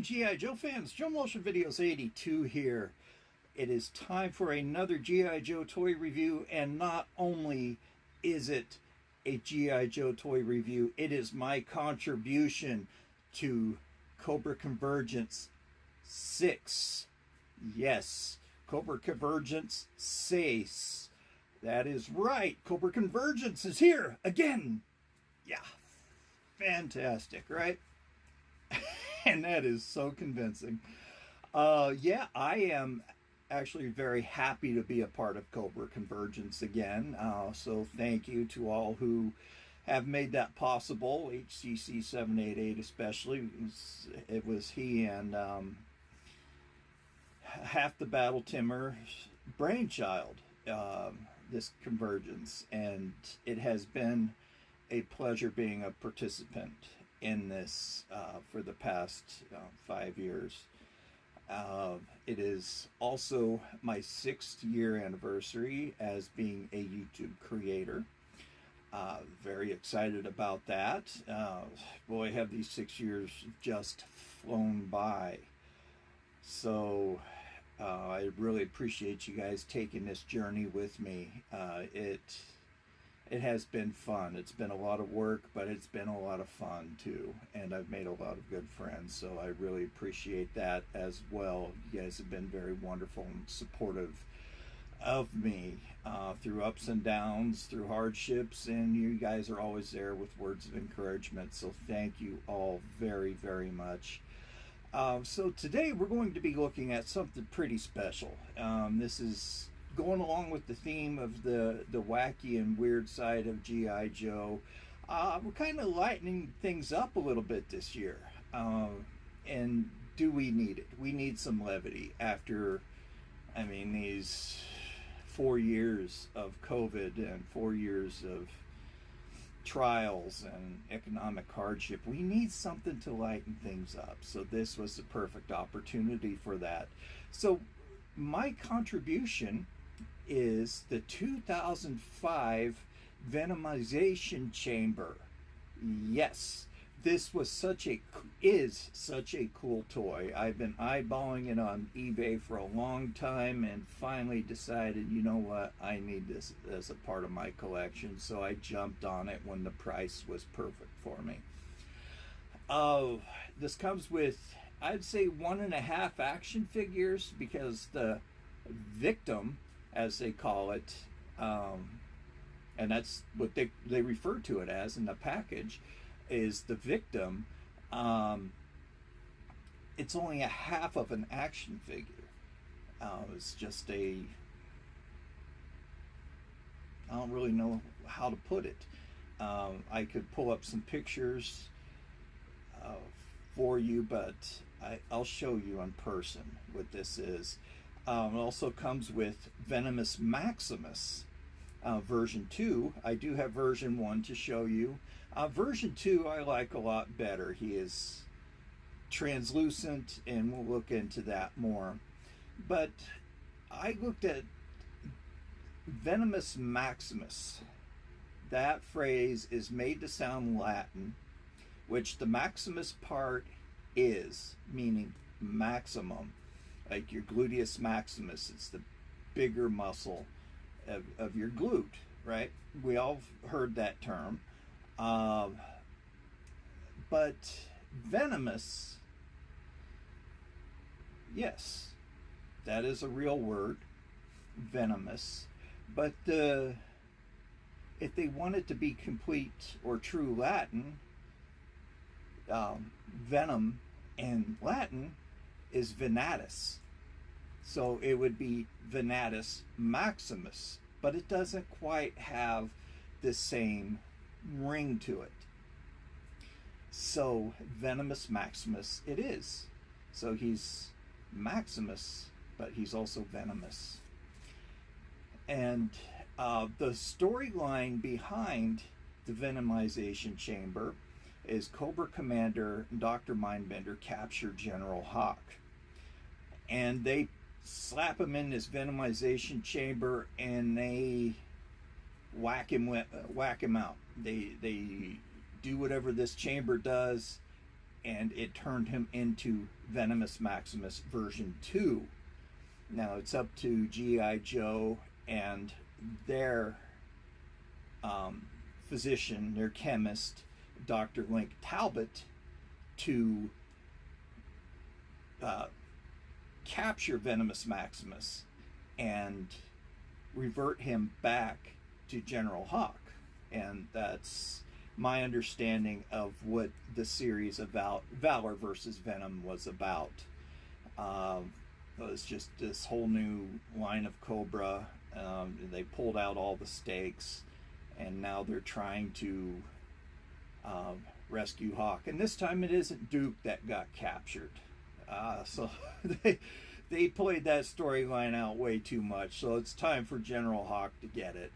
G.I. Joe fans, Joe Motion Videos 82 here. It is time for another G.I. Joe toy review, and not only is it a G.I. Joe toy review, it is my contribution to COBRA Convergence 6. Yes, COBRA Convergence 6. That is right, COBRA Convergence is here again. Yeah, fantastic, right? And that is so convincing. Yeah, I am actually very happy to be a part of COBRA Convergence again. So thank you to all who have made that possible. HCC 788 especially. It was he and half the Battle Timmer's brainchild, this convergence. And it has been a pleasure being a participant in this for the past 5 years. It is also my 6th year anniversary as being a YouTube creator. Very excited about that. Boy, have these 6 years just flown by. So I really appreciate you guys taking this journey with me. It has been fun. It's been a lot of work, but it's been a lot of fun too. And I've made a lot of good friends, so I really appreciate that as well. You guys have been very wonderful and supportive of me through ups and downs, through hardships, and you guys are always there with words of encouragement. So thank you all very, very much. So today we're going to be looking at something pretty special. This is going along with the theme of the wacky and weird side of G.I. Joe. We're kind of lightening things up a little bit this year. And do we need it? We need some levity after, I mean, these 4 years of COVID and 4 years of trials and economic hardship. We need something to lighten things up. So this was the perfect opportunity for that. So my contribution is the 2005 Venomization chamber. Yes, this was such a cool toy. I've been eyeballing it on eBay for a long time and finally decided, you know what, I need this as a part of my collection. So I jumped on it when the price was perfect for me. This comes with, I'd say, 1.5 action figures, because the victim, as they call it, and that's what they refer to it as in the package, is the victim. It's only a half of an action figure. It's just I don't really know how to put it. I could pull up some pictures for you, but I'll show you in person what this is. It also comes with Venom Maximus version 2. I do have version 1 to show you. Version 2 I like a lot better. He is translucent, and we'll look into that more. But I looked at Venom Maximus. That phrase is made to sound Latin, which the Maximus part is, meaning maximum. Like your gluteus maximus, it's the bigger muscle of your glute, right? We all heard that term. But venomous, yes, that is a real word, venomous. But if they want it to be complete or true Latin, venom in Latin is venatus. So it would be Venatus Maximus, but it doesn't quite have the same ring to it. So Venomous Maximus it is. So he's Maximus, but he's also venomous. And the storyline behind the Venomization chamber is Cobra Commander and Dr. Mindbender capture General Hawk. And they slap him in this Venomization chamber and they whack him out. They do whatever this chamber does, and it turned him into Venomous Maximus version 2. Now it's up to G.I. Joe and their physician, their chemist, Dr. Link Talbot, to capture Venomous Maximus and revert him back to General Hawk. And that's my understanding of what the series of Valor versus Venom was about. It was just this whole new line of COBRA. They pulled out all the stakes, and now they're trying to rescue Hawk. And this time it isn't Duke that got captured. So they played that storyline out way too much. So it's time for General Hawk to get it.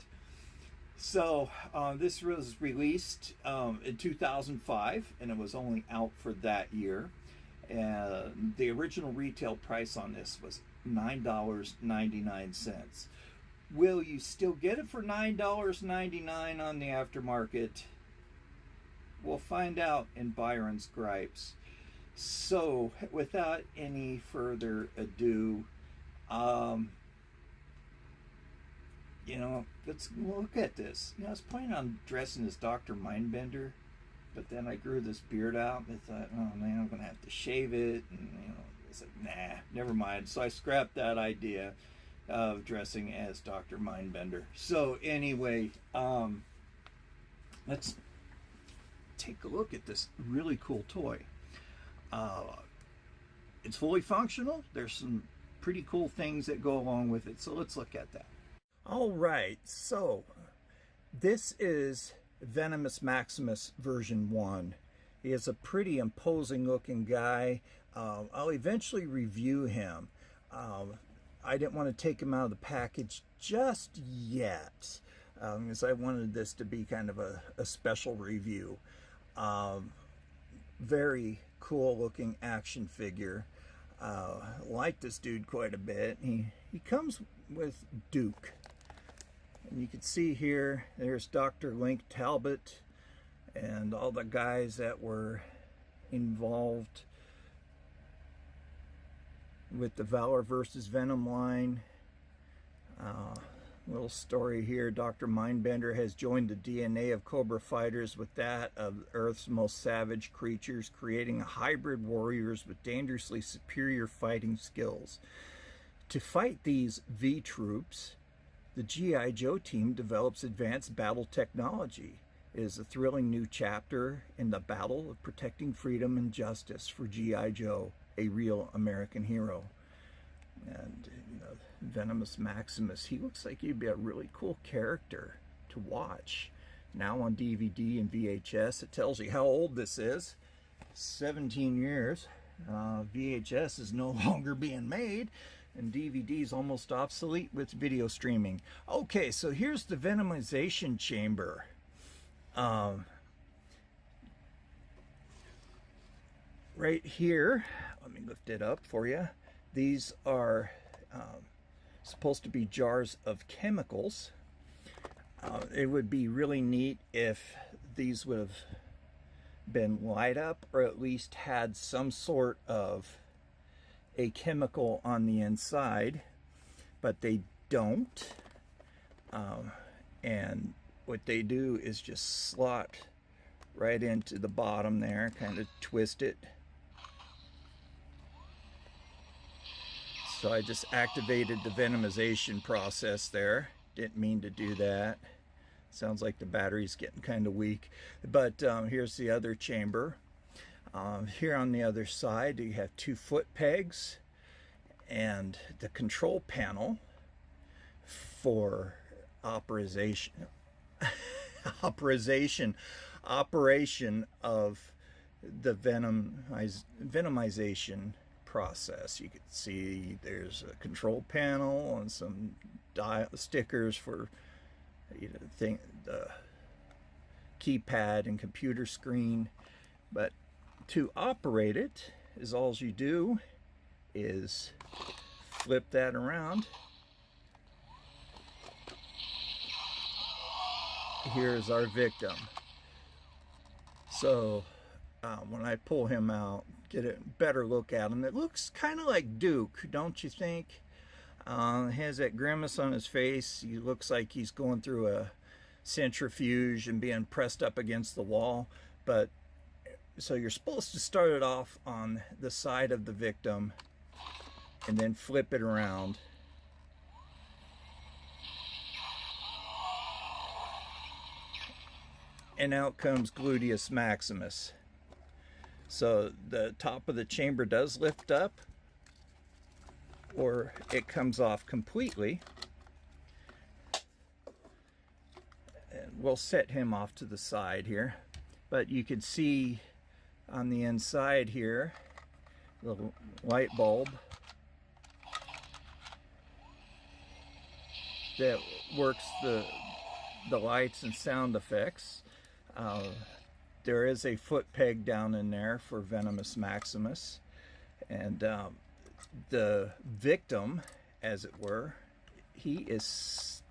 So this was released in 2005, and it was only out for that year. The original retail price on this was $9.99. Will you still get it for $9.99 on the aftermarket? We'll find out in Byron's Gripes. So, without any further ado, let's look at this. I was planning on dressing as Dr. Mindbender, but then I grew this beard out, and I thought, oh man, I'm going to have to shave it, and I said, nah, never mind. So I scrapped that idea of dressing as Dr. Mindbender. So anyway, let's take a look at this really cool toy. It's fully functional. There's some pretty cool things that go along with it, so let's look at that. All right, so this is Venomous Maximus version 1. He is a pretty imposing looking guy. I'll eventually review him. I didn't want to take him out of the package just yet, because I wanted this to be kind of a special review. Very cool looking action figure. Like this dude quite a bit. He comes with Duke. And you can see here, there's Dr. Link Talbot and all the guys that were involved with the Valor versus Venom line. Little story here, Dr. Mindbender has joined the DNA of Cobra fighters with that of Earth's most savage creatures, creating hybrid warriors with dangerously superior fighting skills. To fight these V-troops, the G.I. Joe team develops advanced battle technology. It is a thrilling new chapter in the battle of protecting freedom and justice for G.I. Joe, a real American hero. And, Venomous Maximus, he looks like he'd be a really cool character to watch. Now on DVD and VHS, it tells you how old this is. 17 years. VHS is no longer being made, and DVD is almost obsolete with video streaming. Okay, so here's the venomization chamber. Right here, let me lift it up for you. These are supposed to be jars of chemicals. It would be really neat if these would have been light up, or at least had some sort of a chemical on the inside, but they don't. And what they do is just slot right into the bottom there, kind of twist it. So I just activated the venomization process there. Didn't mean to do that. Sounds like the battery's getting kind of weak. But here's the other chamber. Here on the other side, you have 2 foot pegs and the control panel for operation of the venomization process. You can see there's a control panel and some stickers for the keypad and computer screen. But to operate it, is all you do is flip that around. Here's our victim. So when I pull him out, get a better look at him. It looks kind of like Duke, don't you think? Has that grimace on his face. He looks like he's going through a centrifuge and being pressed up against the wall. But so you're supposed to start it off on the side of the victim and then flip it around. And out comes Gluteus Maximus. So the top of the chamber does lift up, or it comes off completely. And we'll set him off to the side here. But you can see on the inside here, the light bulb that works the lights and sound effects. There is a foot peg down in there for Venomous Maximus, and the victim, as it were, he is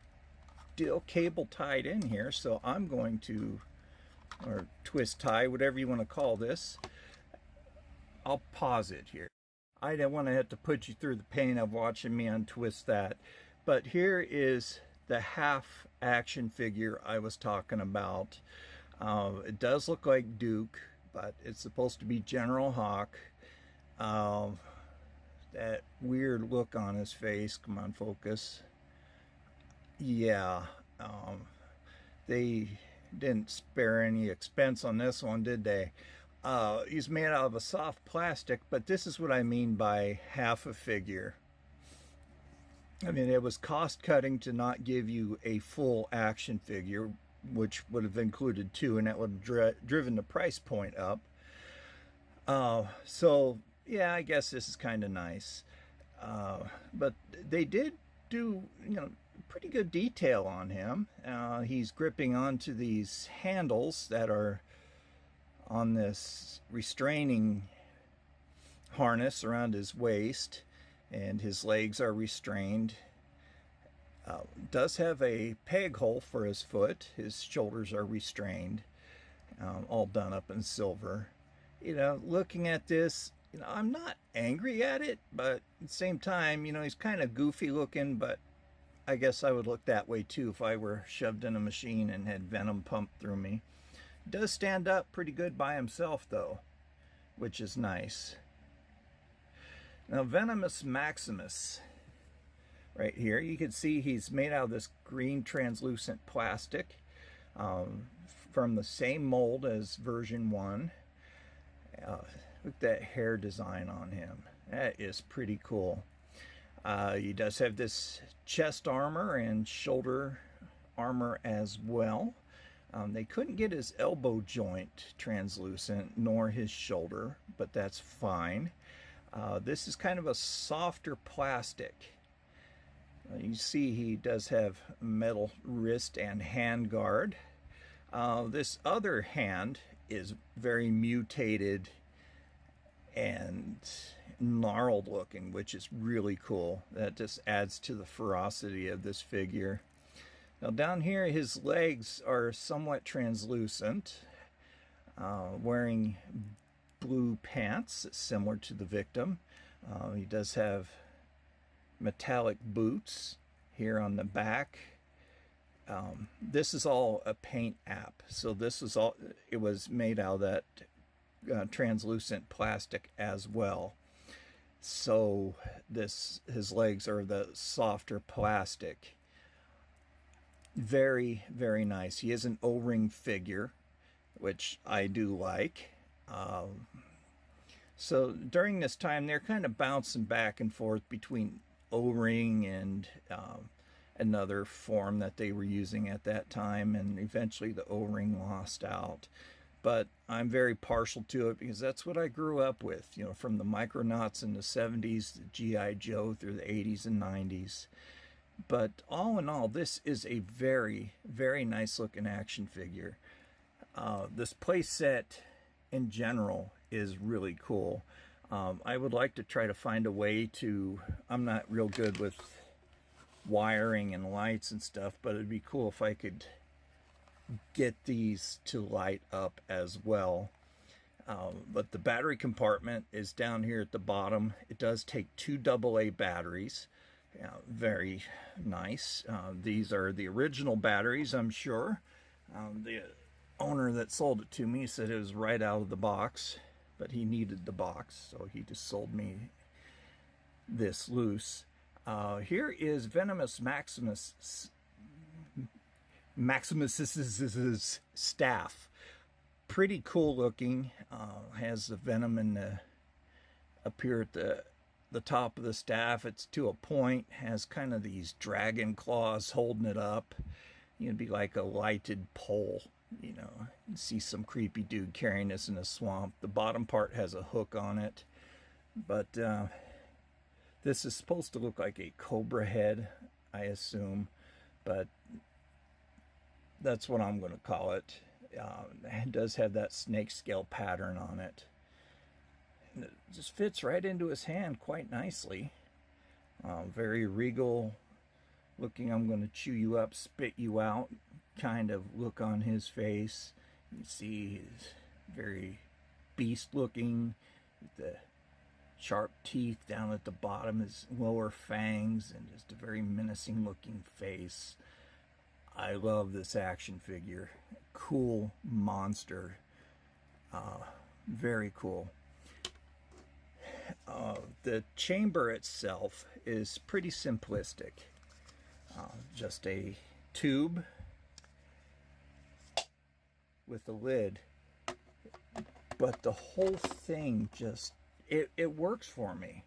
still cable tied in here, so I'm going to, or twist tie, whatever you want to call this. I'll pause it here. I don't want to have to put you through the pain of watching me untwist that, but here is the half action figure I was talking about. It does look like Duke, but it's supposed to be General Hawk. That weird look on his face. Come on, focus. Yeah, they didn't spare any expense on this one, did they? He's made out of a soft plastic, but this is what I mean by half a figure. I mean, it was cost cutting to not give you a full action figure, which would have included two, and that would have driven the price point up. So yeah, I guess this is kind of nice. But they did do, pretty good detail on him. He's gripping onto these handles that are on this restraining harness around his waist, and his legs are restrained. Does have a peg hole for his foot. His shoulders are restrained, all done up in silver. Looking at this, I'm not angry at it, but at the same time, he's kind of goofy looking, but I guess I would look that way too if I were shoved in a machine and had venom pumped through me. Does stand up pretty good by himself though, which is nice. Now, Venomous Maximus, right here, you can see he's made out of this green translucent plastic from the same mold as version 1. Look at that hair design on him. That is pretty cool. He does have this chest armor and shoulder armor as well. They couldn't get his elbow joint translucent, nor his shoulder, but that's fine. This is kind of a softer plastic. You see he does have metal wrist and hand guard. This other hand is very mutated and gnarled looking, which is really cool. That just adds to the ferocity of this figure. Now down here, his legs are somewhat translucent, wearing blue pants similar to the victim. He does have metallic boots here on the back. This is all a paint app, so this is all, it was made out of that translucent plastic as well. So his legs are the softer plastic. Very, very nice. He is an O-ring figure, which I do like. So during this time, they're kind of bouncing back and forth between O-ring and another form that they were using at that time, and eventually the O-ring lost out. But I'm very partial to it because that's what I grew up with, from the Micronauts in the 70s, the G.I. Joe through the 80s and 90s. But all in all, this is a very, very nice looking action figure. This play set in general is really cool. I would like to try to find a way to, I'm not real good with wiring and lights and stuff, but it'd be cool if I could get these to light up as well. But the battery compartment is down here at the bottom. It does take 2 AA batteries. Very nice. These are the original batteries, I'm sure. The owner that sold it to me said it was right out of the box, but he needed the box, so he just sold me this loose. Here is Venomous Maximus's staff. Pretty cool looking. Has the venom in the up here at the top of the staff. It's to a point. Has kind of these dragon claws holding it up. It'd be like a lighted pole. You know, you see some creepy dude carrying this in a swamp. The bottom part has a hook on it, but this is supposed to look like a cobra head, I assume, but that's what I'm going to call it. It does have that snake scale pattern on it. And it just fits right into his hand quite nicely. Very regal looking. I'm going to chew you up, spit you out kind of look on his face. You see he's very beast looking with the sharp teeth down at the bottom, his lower fangs, and just a very menacing looking face. I love this action figure. Cool monster. Very cool. The chamber itself is pretty simplistic. Just a tube with a lid. But the whole thing just, it works for me.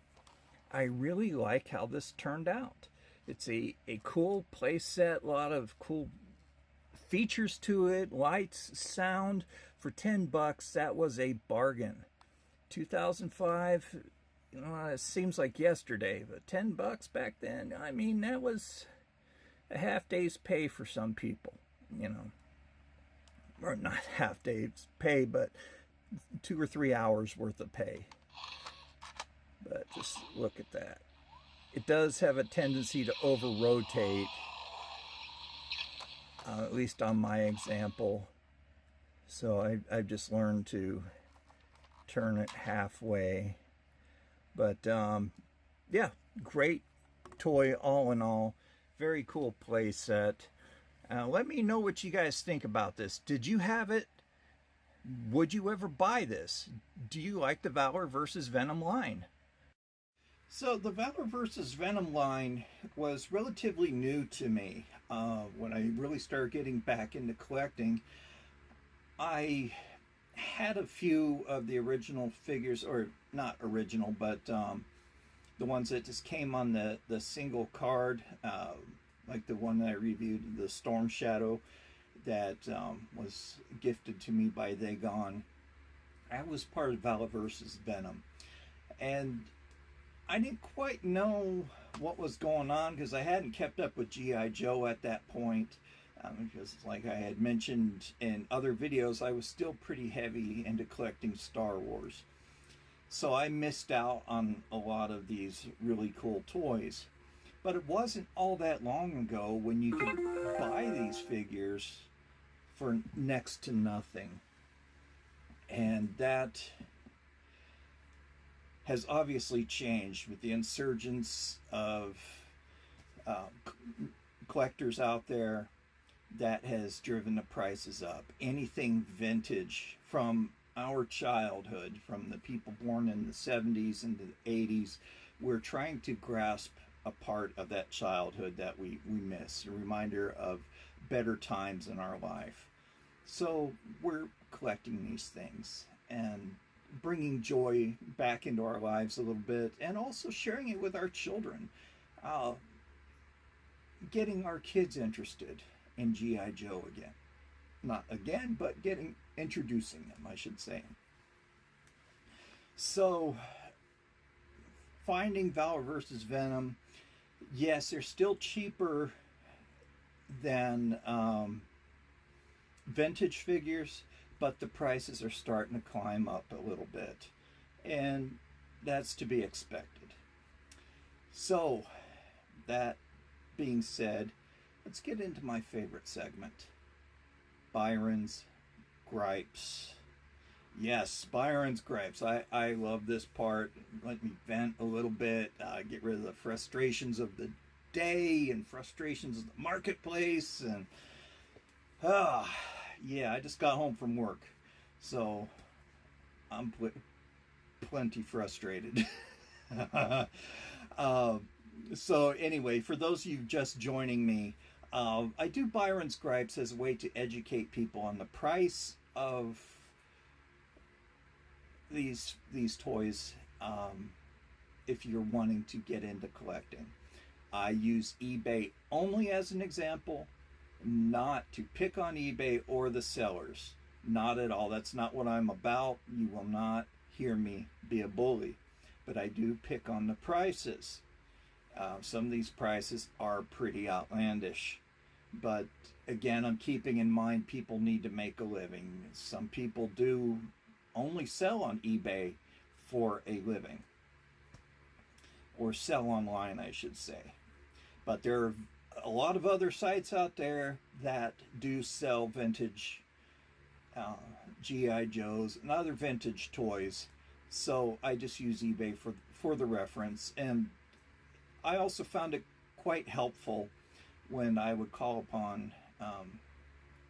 I really like how this turned out. It's a cool play set, a lot of cool features to it, lights, sound. For $10, that was a bargain. 2005, you know, it seems like yesterday, but $10 back then, I mean, that was a half day's pay for some people, you know. Or not half day's pay, but 2 or 3 hours worth of pay. But just look at that. It does have a tendency to over-rotate, at least on my example. So I've just learned to turn it halfway. But yeah, great toy all in all. Very cool play set. Let me know what you guys think about this. Did you have it? Would you ever buy this? Do you like the Valor versus Venom line? So the Valor versus Venom line was relatively new to me. When I really started getting back into collecting, I had a few of the original figures, or not original, but the ones that just came on the single card, like the one that I reviewed, the Storm Shadow, that was gifted to me by They Gone. I was part of Valor versus Venom, and I didn't quite know what was going on because I hadn't kept up with G.I. Joe at that point. Because like I had mentioned in other videos, I was still pretty heavy into collecting Star Wars. So I missed out on a lot of these really cool toys. But it wasn't all that long ago when you could buy these figures for next to nothing. And that has obviously changed with the insurgence of collectors out there. That has driven the prices up. Anything vintage from our childhood, from the people born in the 70s and the 80s, we're trying to grasp a part of that childhood that we miss, a reminder of better times in our life. So we're collecting these things and bringing joy back into our lives a little bit, and also sharing it with our children, getting our kids interested in G.I. Joe again. Not again, but introducing them, I should say. So, finding Valor versus Venom, yes, they're still cheaper than vintage figures, but the prices are starting to climb up a little bit, and that's to be expected. So, that being said, let's get into my favorite segment, Byron's Gripes. Yes, Byron's gripes. I love this part. Let me vent a little bit, get rid of the frustrations of the day and frustrations of the marketplace. And, ah, yeah, I just got home from work. So I'm plenty frustrated. uh, so, anyway, for those of you just joining me, I do Byron's gripes as a way to educate people on the price of these toys, if you're wanting to get into collecting. I use eBay only as an example, not to pick on eBay or the sellers. Not at all. That's not what I'm about. You will not hear me be a bully. But I do pick on the prices. Some of these prices are pretty outlandish. But again, I'm keeping in mind people need to make a living. Some people do only sell on eBay for a living, or sell online, I should say. But there are a lot of other sites out there that do sell vintage GI Joes and other vintage toys. So I just use eBay for the reference. And I also found it quite helpful when I would call upon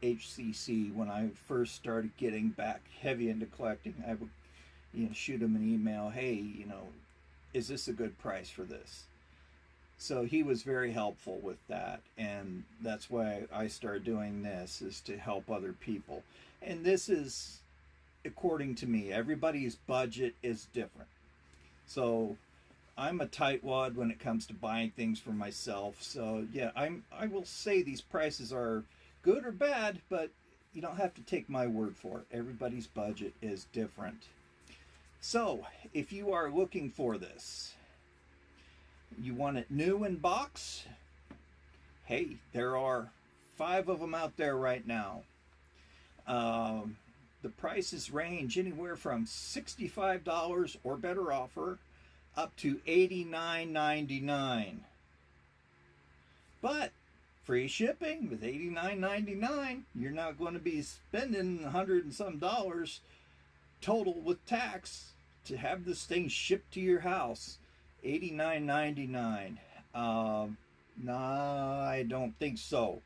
HCC when I first started getting back heavy into collecting. I would, shoot him an email. Hey, is this a good price for this? So he was very helpful with that, and that's why I started doing this, is to help other people. And this is, according to me, everybody's budget is different. So I'm a tightwad when it comes to buying things for myself. So yeah, I will say these prices are good or bad, but you don't have to take my word for it. Everybody's budget is different. So if you are looking for this, you want it new in box, hey, there are 5 of them out there right now. The prices range anywhere from $65 or better offer up to $89.99. But free shipping with $89.99. You're not going to be spending $100 and some dollars total with tax to have this thing shipped to your house. $89.99. No, I don't think so.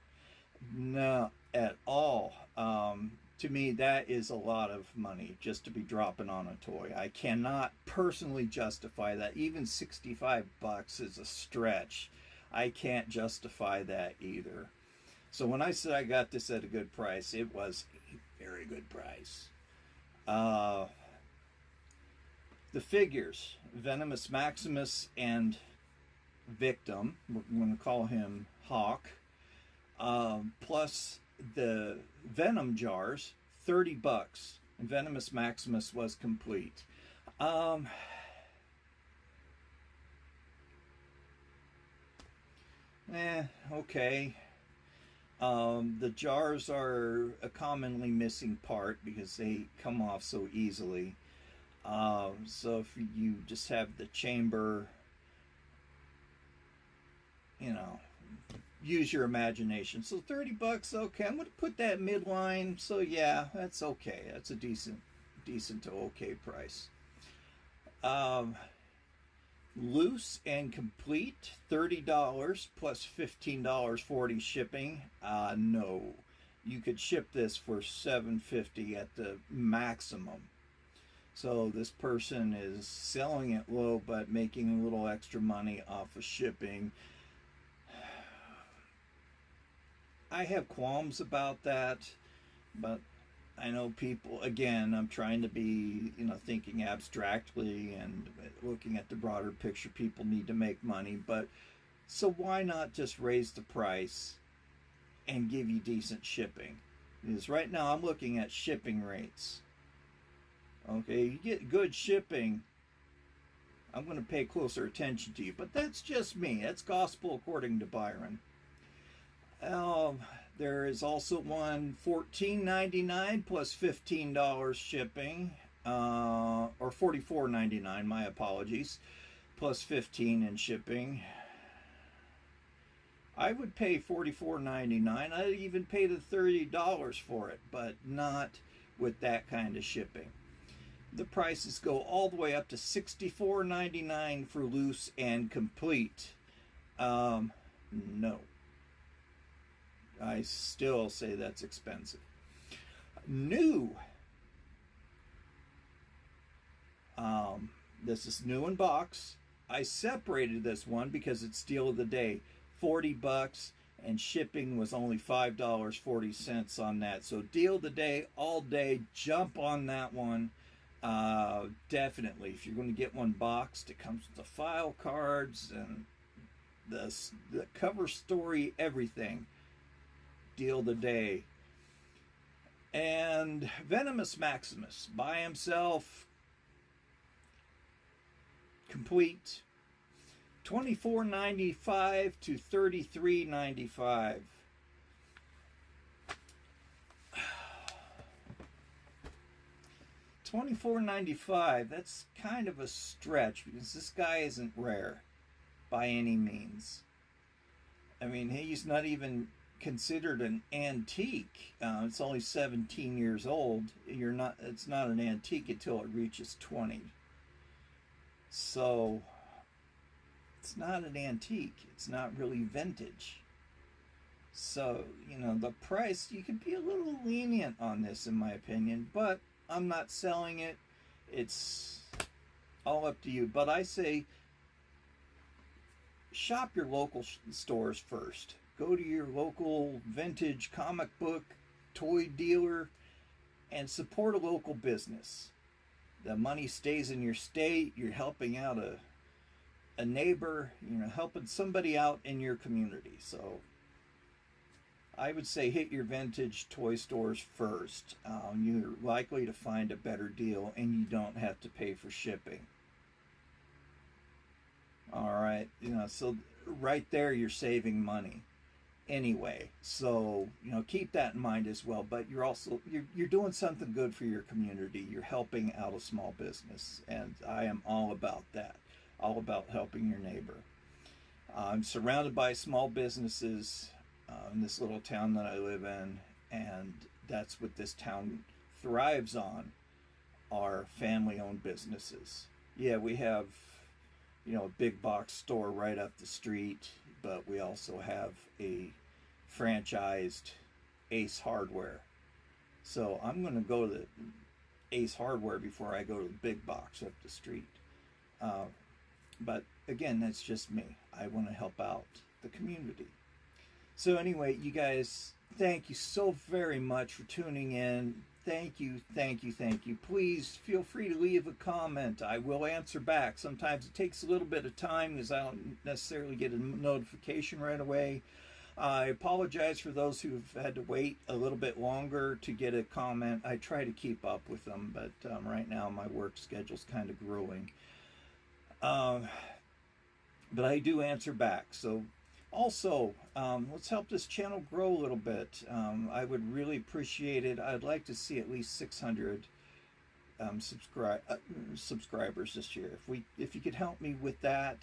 No, at all. To me, that is a lot of money just to be dropping on a toy. I cannot personally justify that. Even $65 is a stretch. I can't justify that either. So when I said I got this at a good price, it was a very good price. The figures, Venom Maximus and Victim, we're going to call him Hawk, plus the Venom jars, $30. And Venomous Maximus was complete. Okay. The jars are a commonly missing part because they come off so easily. So if you just have the chamber, use your imagination. So $30, okay, I'm going to put that midline. So yeah, that's okay. That's a decent to okay price. Loose and complete, $30 plus $15.40 shipping. No, you could ship this for $7.50 at the maximum. So this person is selling it low but making a little extra money off of shipping. I have qualms about that, but I know people, again, I'm trying to be, thinking abstractly and looking at the broader picture. People need to make money, but so why not just raise the price and give you decent shipping? Because right now I'm looking at shipping rates. Okay, you get good shipping, I'm going to pay closer attention to you. But that's just me. That's gospel according to Byron. There is also one $14.99 plus $15 shipping, or $44.99, my apologies, plus $15 in shipping. I would pay $44.99. I'd even pay the $30 for it, but not with that kind of shipping. the prices go all the way up to $64.99 for loose and complete. No. I still say that's expensive. New. This is new in box. I separated this one because it's deal of the day. 40 bucks, and shipping was only $5.40 on that. So deal of the day, all day. Jump on that one. Definitely. If you're going to get one boxed, it comes with the file cards and the cover story, everything. Deal of the day. And Venom Maximus by himself, complete, $24.95 to $33.95. $24.95. That's kind of a stretch because this guy isn't rare by any means. I mean, he's not even considered an antique. It's only 17 years old. It's not an antique until it reaches 20. So it's not an antique. It's not really vintage. So, you know, the price, you can be a little lenient on this in my opinion, but I'm not selling it. It's all up to you. But I say shop your local stores first. Go to your local vintage comic book toy dealer and support a local business. The money stays in your state. You're helping out a neighbor, you know, helping somebody out in your community. So I would say hit your vintage toy stores first. You're likely to find a better deal and you don't have to pay for shipping. All right, you know, so right there you're saving money anyway. So, you know, keep that in mind as well. But you're also you're doing something good for your community. You're helping out a small business, and I am all about that. All about helping your neighbor. I'm surrounded by small businesses in this little town that I live in, and that's what this town thrives on, are family-owned businesses. Yeah, we have, you know, a big box store right up the street, but we also have a franchised Ace Hardware. So I'm going to go to Ace Hardware before I go to the big box up the street. But again, that's just me. I want to help out the community. So anyway, you guys, thank you so very much for tuning in. Thank you, thank you, thank you. Please feel free to leave a comment. I will answer back. Sometimes it takes a little bit of time because I don't necessarily get a notification right away. I apologize for those who've had to wait a little bit longer to get a comment. I try to keep up with them, but right now my work schedule's kind of grueling. But I do answer back. So also, let's help this channel grow a little bit. I would really appreciate it. I'd like to see at least 600 subscribers this year. If you could help me with that,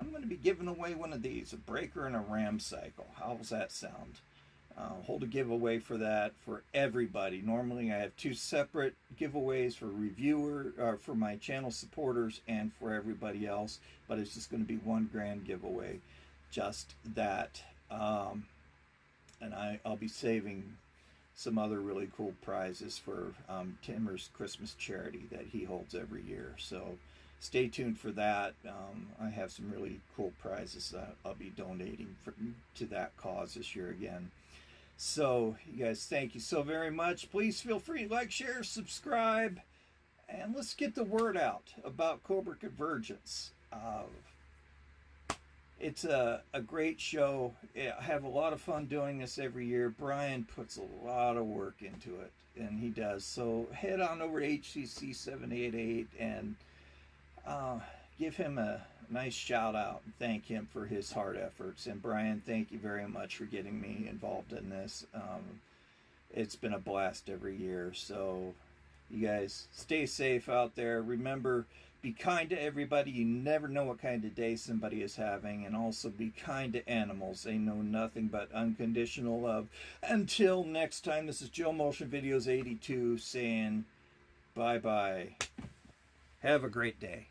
I'm going to be giving away one of these, a breaker and a ram cycle. How does that sound? Hold a giveaway for that for everybody. Normally I have 2 separate giveaways for for my channel supporters and for everybody else, but it's just going to be one grand giveaway, just that. And I'll be saving some other really cool prizes for Timmer's Christmas charity that he holds every year. So stay tuned for that. I have some really cool prizes that I'll be donating to that cause this year again. So, you guys, thank you so very much. Please feel free to like, share, subscribe, and let's get the word out about COBRA Convergence. It's a great show. I have a lot of fun doing this every year. Brian puts a lot of work into it, and he does. So head on over to HCC 788 and give him a nice shout out and thank him for his hard efforts. And Brian, thank you very much for getting me involved in this. It's been a blast every year. So you guys stay safe out there. Remember, be kind to everybody. You never know what kind of day somebody is having. And also be kind to animals. They know nothing but unconditional love. Until next time, this is Joe Motion Videos 82 saying Bye-bye. Have a great day.